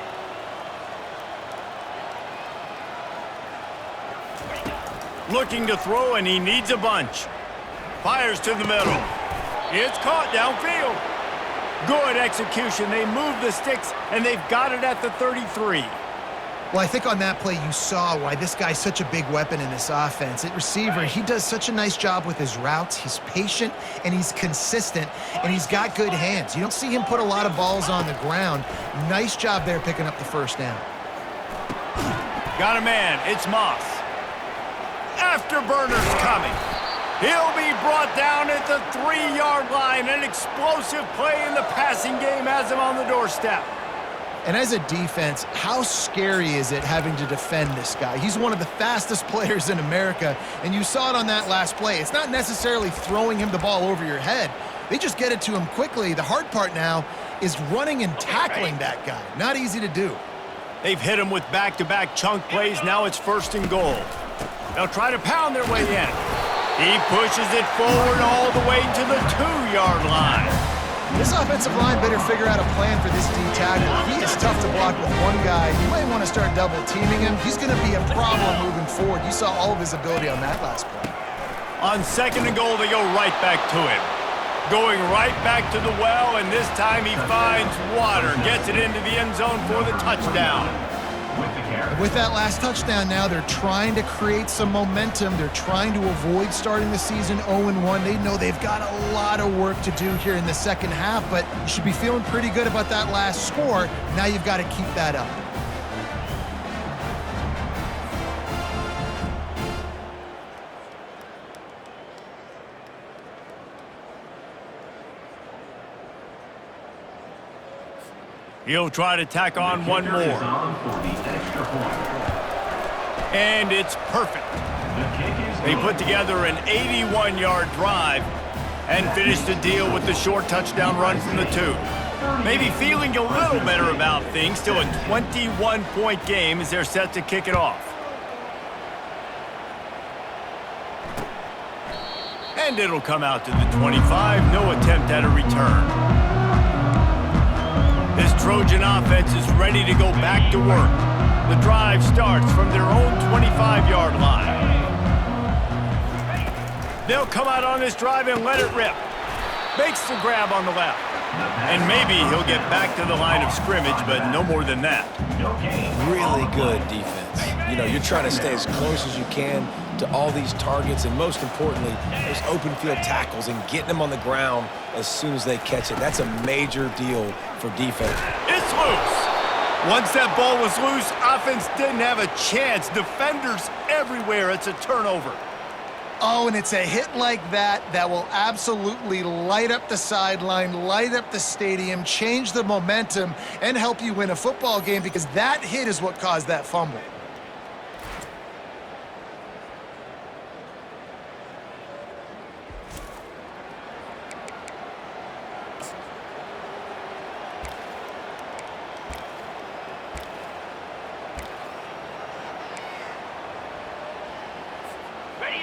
Looking to throw, and he needs a bunch. Fires to the middle. It's caught downfield. Good execution. They move the sticks, and they've got it at the 33. Well, I think on that play you saw why this guy's such a big weapon in this offense. At receiver, he does such a nice job with his routes. He's patient, and he's consistent, and he's got good hands. You don't see him put a lot of balls on the ground. Nice job there picking up the first down. Got a man. It's Moss. Afterburner's coming. He'll be brought down at the 3-yard line. An explosive play in the passing game has him on the doorstep. And as a defense, how scary is it having to defend this guy? He's one of the fastest players in America, and you saw it on that last play. It's not necessarily throwing him the ball over your head. They just get it to him quickly. The hard part now is running and tackling that guy. Not easy to do. They've hit him with back-to-back chunk plays. Now it's 1st and goal. They'll try to pound their way in. He pushes it forward all the way to the 2-yard line. This offensive line better figure out a plan for this D tackle. He is tough to block with one guy. You might want to start double-teaming him. He's going to be a problem moving forward. You saw all of his ability on that last play. On 2nd and goal, they go right back to him. Going right back to the well, and this time he finds water. Gets it into the end zone for the touchdown. With that last touchdown now, they're trying to create some momentum. They're trying to avoid starting the season 0-1. They know they've got a lot of work to do here in the second half, but you should be feeling pretty good about that last score. Now you've got to keep that up. He'll try to tack on one more. And it's perfect. They put together an 81-yard drive and finished the deal with the short touchdown run from the 2. Maybe feeling a little better about things. Still a 21-point game as they're set to kick it off. And it'll come out to the 25. No attempt at a return. This Trojan offense is ready to go back to work. The drive starts from their own 25-yard line. They'll come out on this drive and let it rip. Makes the grab on the left. And maybe he'll get back to the line of scrimmage, but no more than that. Really good defense. You know, you're trying to stay as close as you can to all these targets, and most importantly, those open field tackles and getting them on the ground as soon as they catch it. That's a major deal for defense. It's loose. Once that ball was loose, offense didn't have a chance. Defenders everywhere. It's a turnover. Oh, and it's a hit like that that will absolutely light up the sideline, light up the stadium, change the momentum, and help you win a football game, because that hit is what caused that fumble.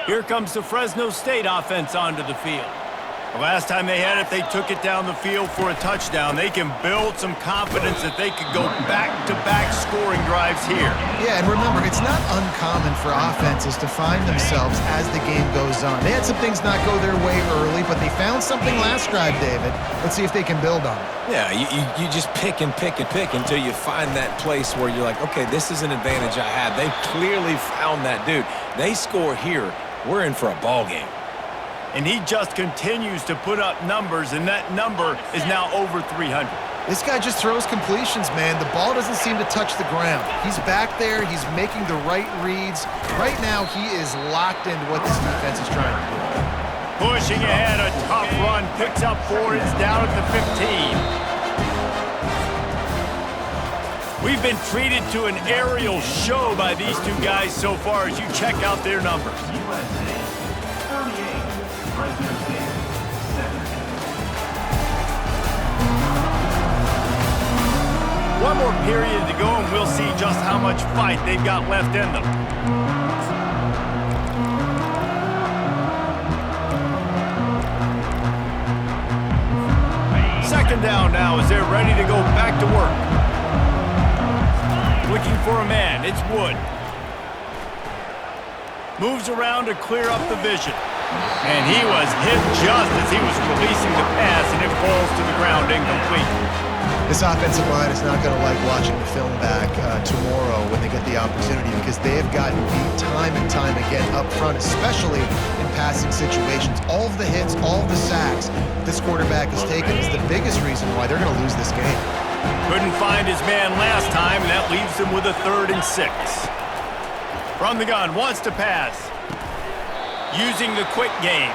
Here comes the Fresno State offense onto the field. The last time they had it, they took it down the field for a touchdown. They can build some confidence that they could go back-to-back scoring drives here. Yeah, and remember, it's not uncommon for offenses to find themselves as the game goes on. They had some things not go their way early, but they found something last drive, David. Let's see if they can build on it. Yeah, you just pick and pick and pick until you find that place where you're like, okay, this is an advantage I have. They clearly found that dude. They score here. We're in for a ball game. And he just continues to put up numbers, and that number is now over 300. This guy just throws completions, man. The ball doesn't seem to touch the ground. He's back there. He's making the right reads. Right now, he is locked into what this defense is trying to do. Pushing ahead, a tough run. Picks up 4. It's down at the 15. We've been treated to an aerial show by these two guys so far as you check out their numbers. One more period to go, and we'll see just how much fight they've got left in them. Second down now as they're ready to go back to work. Looking for a man, it's Wood. Moves around to clear up the vision. And he was hit just as he was releasing the pass, and it falls to the ground incomplete. This offensive line is not going to like watching the film back tomorrow when they get the opportunity, because they have gotten beat time and time again up front, especially in passing situations. All of the hits, all of the sacks this quarterback has taken is the biggest reason why they're going to lose this game. Couldn't find his man last time, and that leaves him with a 3rd and 6. From the gun, wants to pass. Using the quick game.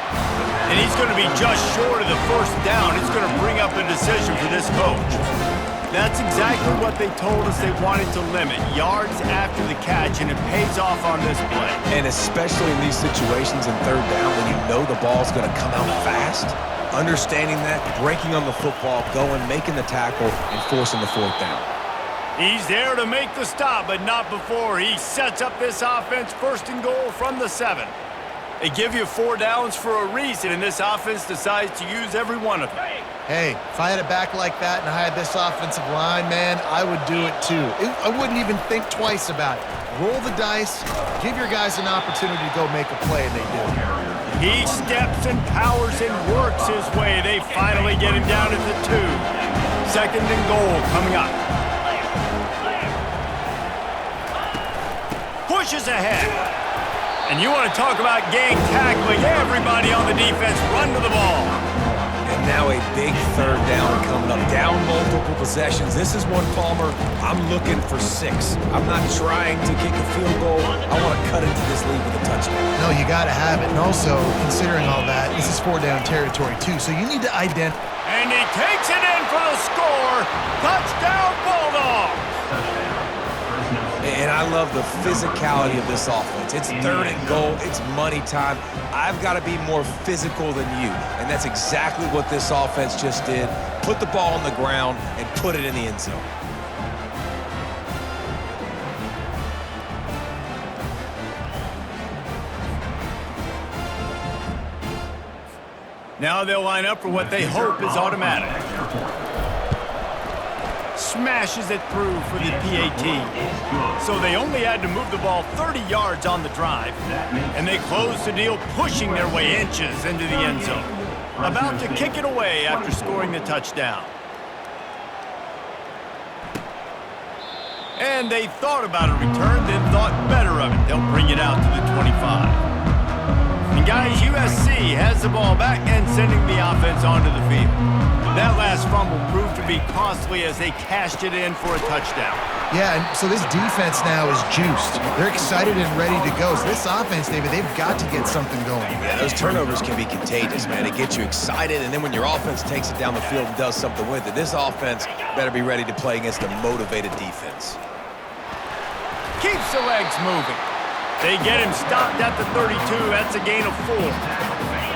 And he's going to be just short of the first down. It's going to bring up a decision for this coach. That's exactly what they told us they wanted to limit. Yards after the catch, and it pays off on this play. And especially in these situations in 3rd down when you know the ball's going to come out fast, understanding that, breaking on the football, going, making the tackle, and forcing the 4th down. He's there to make the stop, but not before he sets up this offense 1st and goal from the 7. They give you 4 downs for a reason, and this offense decides to use every one of them. Hey, if I had it back like that and I had this offensive line, man, I would do it too. I wouldn't even think twice about it. Roll the dice, give your guys an opportunity to go make a play, and they do. He steps and powers and works his way. They finally get him down at the 2. 2nd and goal coming up. Pushes ahead. And you want to talk about gang tackling. Everybody on the defense run to the ball. And now a big 3rd down coming up. Down multiple possessions. This is one, Palmer, I'm looking for 6. I'm not trying to kick a field goal. I want to cut into this lead with a touchdown. No, you got to have it. And also, considering all that, this is 4-down territory too. So you need to identify. And he takes it in for the score. Touchdown, Bulldogs. And I love the physicality of this offense. It's 3rd and goal. It's money time. I've got to be more physical than you. And that's exactly what this offense just did. Put the ball on the ground and put it in the end zone. Now they'll line up for what they hope is automatic. Smashes it through for the PAT. So they only had to move the ball 30 yards on the drive, and they closed the deal, pushing their way inches into the end zone. About to kick it away after scoring the touchdown. And they thought about a return, then thought better of it. They'll bring it out to the 25. And guys, USC has the ball back and sending the offense onto the field. That last fumble proved to be costly as they cashed it in for a touchdown. Yeah, and so this defense now is juiced. They're excited and ready to go. So this offense, David, they've got to get something going. Yeah, those turnovers can be contagious, man. It gets you excited, and then when your offense takes it down the field and does something with it, this offense better be ready to play against a motivated defense. Keeps the legs moving. They get him stopped at the 32. That's a gain of 4.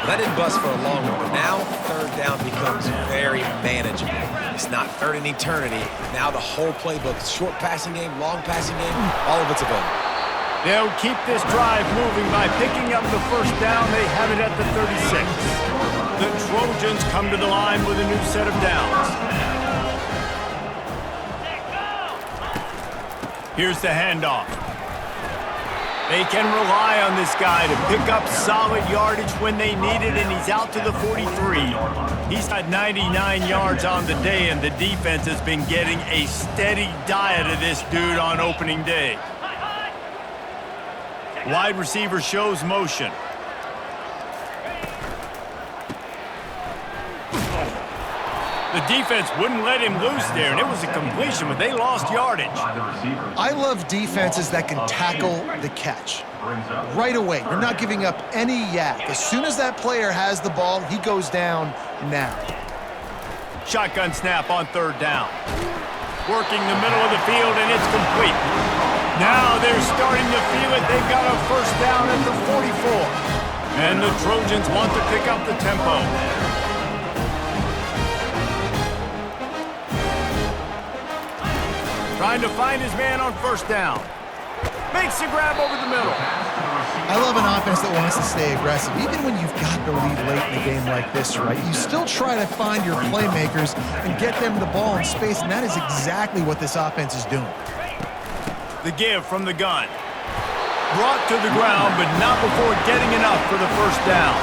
That didn't bust for a long one, but now 3rd down becomes very manageable. It's not 3rd and eternity. Now the whole playbook, short passing game, long passing game, all of it's available. They'll keep this drive moving by picking up the 1st down. They have it at the 36. The Trojans come to the line with a new set of downs. Here's the handoff. They can rely on this guy to pick up solid yardage when they need it, and he's out to the 43. He's got 99 yards on the day, and the defense has been getting a steady diet of this dude on opening day. Wide receiver shows motion. The defense wouldn't let him loose there, and it was a completion, but they lost yardage. I love defenses that can tackle the catch right away. You're not giving up any yak. As soon as that player has the ball, he goes down now. Shotgun snap on 3rd down. Working the middle of the field, and it's complete. Now they're starting to feel it. They've got a 1st down at the 44. And the Trojans want to pick up the tempo. Trying to find his man on first down. Makes the grab over the middle. I love an offense that wants to stay aggressive. Even when you've got the lead late in a game like this, right, you still try to find your playmakers and get them the ball in space, and that is exactly what this offense is doing. The give from the gun. Brought to the ground, but not before getting enough for the first down.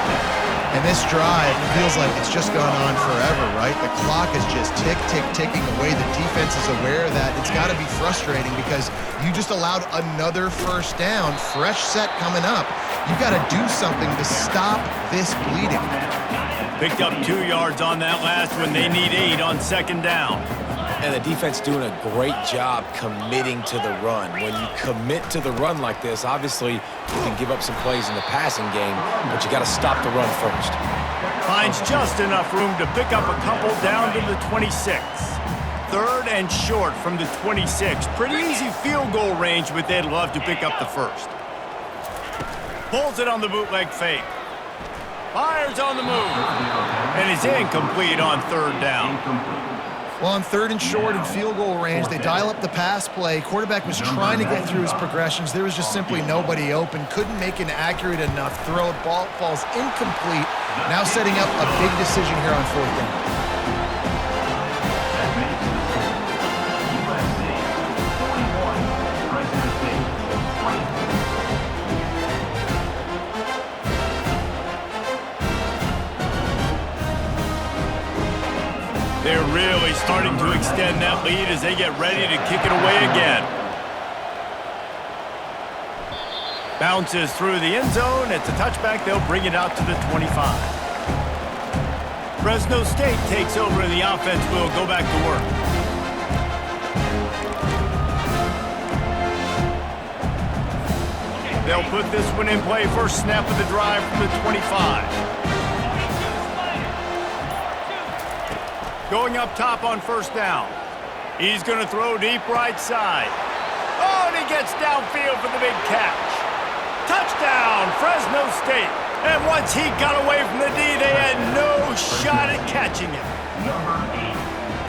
And this drive feels like it's just gone on forever, right? The clock is just ticking away. The defense is aware of that. It's got to be frustrating because you just allowed another first down, fresh set coming up. You've got to do something to stop this bleeding. Picked up 2 yards on that last one. They need 8 on second down. And the defense doing a great job committing to the run. When you commit to the run like this, obviously you can give up some plays in the passing game, but you got to stop the run first. Finds just enough room to pick up a couple down to the 26. 3rd and short from the 26. Pretty easy field goal range, but they'd love to pick up the first. Pulls it on the bootleg fake. Fires on the move. And is incomplete on 3rd down. Well, on 3rd and short and field goal range, they dial up the pass play. Quarterback was trying to get through his progressions. There was just simply nobody open. Couldn't make an accurate enough throw. Ball falls incomplete. Now setting up a big decision here on 4th down. They're really starting to extend that lead as they get ready to kick it away again. Bounces through the end zone. It's a touchback. They'll bring it out to the 25. Fresno State takes over and the offense will go back to work. They'll put this one in play. First snap of the drive from the 25. Going up top on first down. He's going to throw deep right side. Oh, and he gets downfield for the big catch. Touchdown, Fresno State. And once he got away from the D, they had no shot at catching him.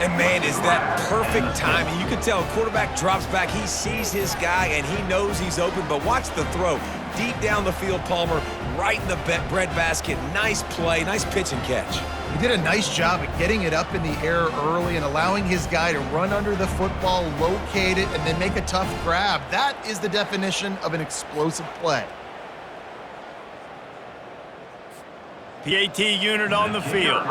And, man, is that perfect timing. You can tell quarterback drops back. He sees his guy, and he knows he's open. But watch the throw. Deep down the field, Palmer, right in the bread basket. Nice play, nice pitch and catch. He did a nice job at getting it up in the air early and allowing his guy to run under the football, locate it, and then make a tough grab. That is the definition of an explosive play. PAT unit on the field.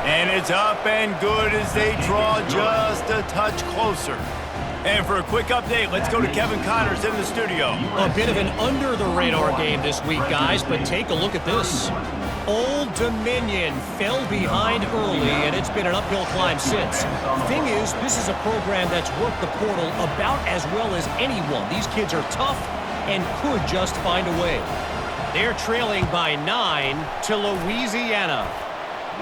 And it's up and good as they draw just a touch closer. And for a quick update, let's go to Kevin Connors in the studio. A bit of an under-the-radar game this week, guys, but take a look at this. Old Dominion fell behind early, and it's been an uphill climb since. Thing is, this is a program that's worked the portal about as well as anyone. These kids are tough and could just find a way. They're trailing by 9 to Louisiana.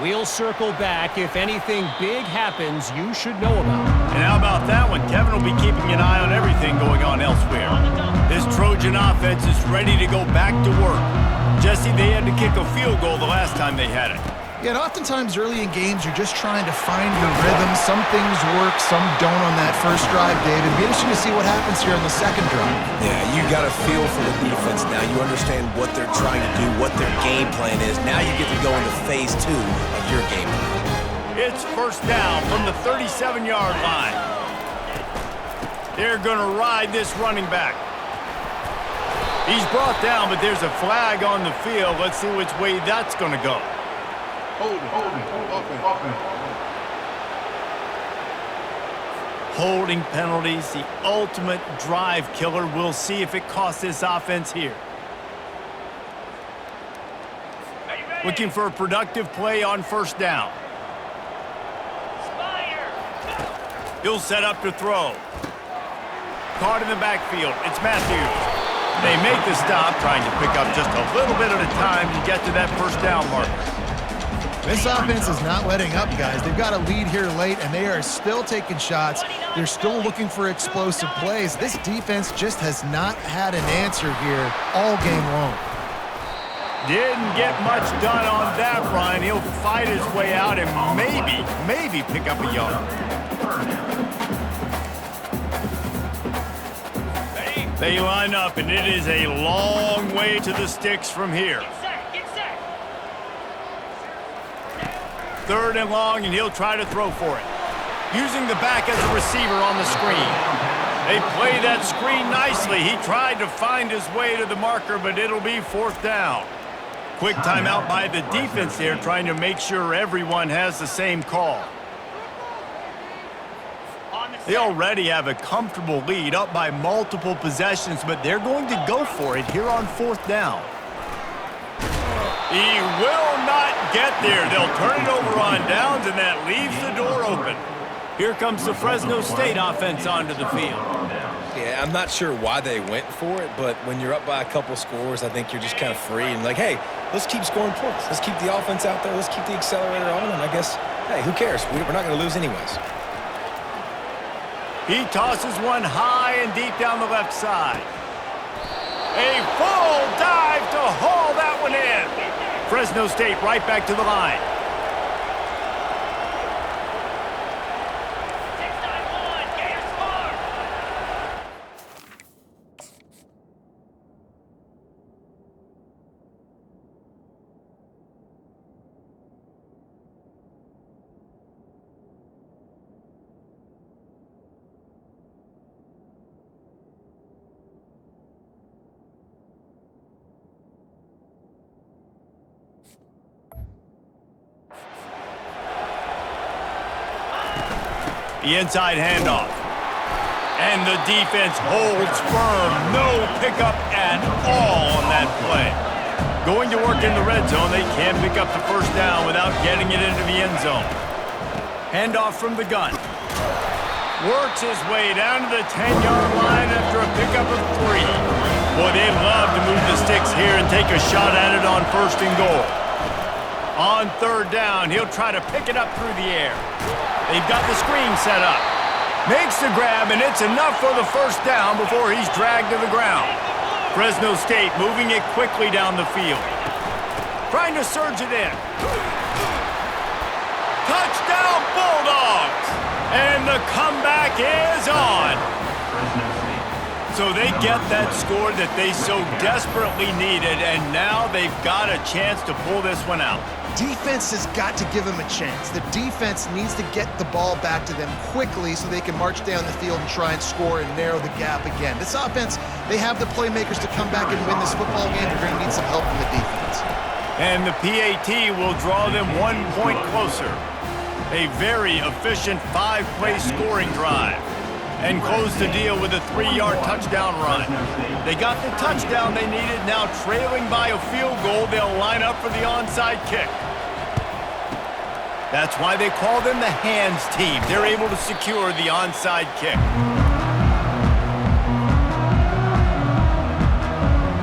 We'll circle back. If anything big happens, you should know about it. And how about that one? Kevin will be keeping an eye on everything going on elsewhere. This Trojan offense is ready to go back to work. Jesse, they had to kick a field goal the last time they had it. Yeah, and oftentimes early in games, you're just trying to find your rhythm. Some things work, some don't on that first drive, David. It'll be interesting to see what happens here on the second drive. Yeah, you got a feel for the defense now. You understand what they're trying to do, what their game plan is. Now you get to go into phase 2 of your game plan. It's first down from the 37-yard line. They're going to ride this running back. He's brought down, but there's a flag on the field. Let's see which way that's going to go. Holding penalties, the ultimate drive killer. We'll see if it costs this offense here. Looking for a productive play on first down. He'll set up to throw. Caught in the backfield. It's Matthews. They make the stop, trying to pick up just a little bit at a time to get to that first down marker. This offense is not letting up, guys. They've got a lead here late, and they are still taking shots. They're still looking for explosive plays. This defense just has not had an answer here all game long. Didn't get much done on that run. He'll fight his way out and maybe pick up a yard. third down. They line up, and it is a long way to the sticks from here. Third and long, and he'll try to throw for it. Using the back as a receiver on the screen. They play that screen nicely. He tried to find his way to the marker, but it'll be fourth down. Quick timeout by the defense there, trying to make sure everyone has the same call. They already have a comfortable lead, up by multiple possessions, but they're going to go for it here on fourth down. He will not get there. They'll turn it over on downs, and that leaves the door open. Here comes the Fresno State offense onto the field. Yeah, I'm not sure why they went for it, but when you're up by a couple scores, I think you're just kind of free and like, hey, let's keep scoring points. Let's keep the offense out there. Let's keep the accelerator on, and I guess, hey, who cares? We're not going to lose anyways. He tosses one high and deep down the left side. A full dive to haul that one in. Fresno State right back to the line. The inside handoff. And the defense holds firm. No pickup at all on that play. Going to work in the red zone. They can pick up the first down without getting it into the end zone. Handoff from the gun. Works his way down to the 10-yard line after a pickup of 3. Boy, they'd love to move the sticks here and take a shot at it on first and goal. On third down, he'll try to pick it up through the air. They've got the screen set up. Makes the grab, and it's enough for the first down before he's dragged to the ground. Fresno State moving it quickly down the field. Trying to surge it in. Touchdown, Bulldogs! And the comeback is on. So they get that score that they so desperately needed, and now they've got a chance to pull this one out. Defense has got to give them a chance. The defense needs to get the ball back to them quickly so they can march down the field and try and score and narrow the gap again. This offense, they have the playmakers to come back and win this football game. They're going to need some help from the defense. And the PAT will draw them 1 point closer. A very efficient 5-play scoring drive. And close the deal with a 3-yard touchdown run. They got the touchdown they needed. Now trailing by a field goal, they'll line up for the onside kick. That's why they call them the hands team. They're able to secure the onside kick.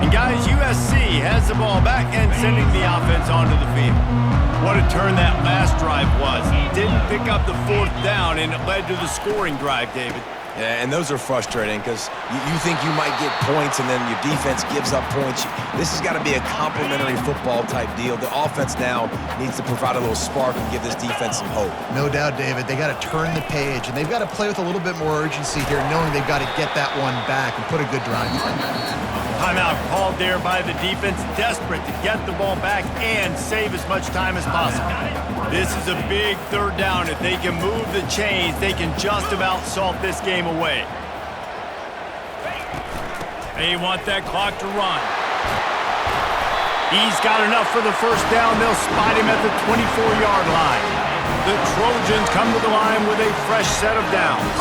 And guys, USC has the ball back and sending the offense onto the field. What a turn that last drive was. Didn't pick up the fourth down, and it led to the scoring drive, David. Yeah, and those are frustrating because you think you might get points and then your defense gives up points. This has got to be a complementary football type deal. The offense now needs to provide a little spark and give this defense some hope. No doubt, David. They got to turn the page, and they've got to play with a little bit more urgency here, knowing they've got to get that one back and put a good drive on. Timeout called there by the defense, desperate to get the ball back and save as much time as possible. This is a big third down. If they can move the chains, they can just about salt this game away. They want that clock to run. He's got enough for the first down. They'll spot him at the 24-yard line. The Trojans come to the line with a fresh set of downs.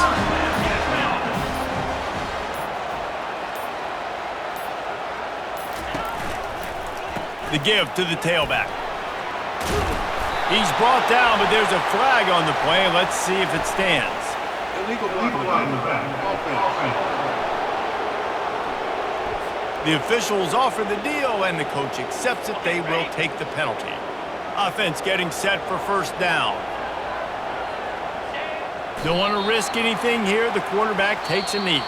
The give to the tailback. He's brought down, but there's a flag on the play. Let's see if it stands. Illegal line in the back. The officials offer the deal, and the coach accepts it. They will take the penalty. Offense getting set for first down. Don't want to risk anything here. The quarterback takes a knee.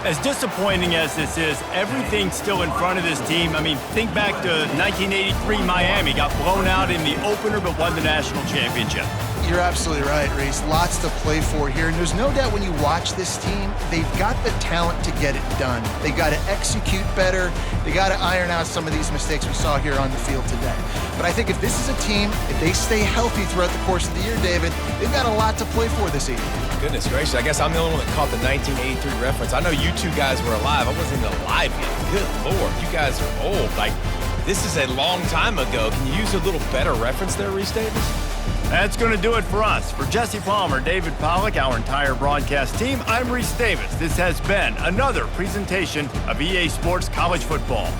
As disappointing as this is, everything's still in front of this team. I mean, think back to 1983 Miami. Got blown out in the opener but won the national championship. You're absolutely right, Reese. Lots to play for here. And there's no doubt when you watch this team, they've got the talent to get it done. They got to execute better. They got to iron out some of these mistakes we saw here on the field today. But I think if this is a team, if they stay healthy throughout the course of the year, David, they've got a lot to play for this evening. Goodness gracious, I guess I'm the only one that caught the 1983 reference. I know you two guys were alive. I wasn't even alive yet. Good Lord, you guys are old. Like, this is a long time ago. Can you use a little better reference there, Reese Davis? That's going to do it for us. For Jesse Palmer, David Pollack, our entire broadcast team, I'm Reese Davis. This has been another presentation of EA Sports College Football.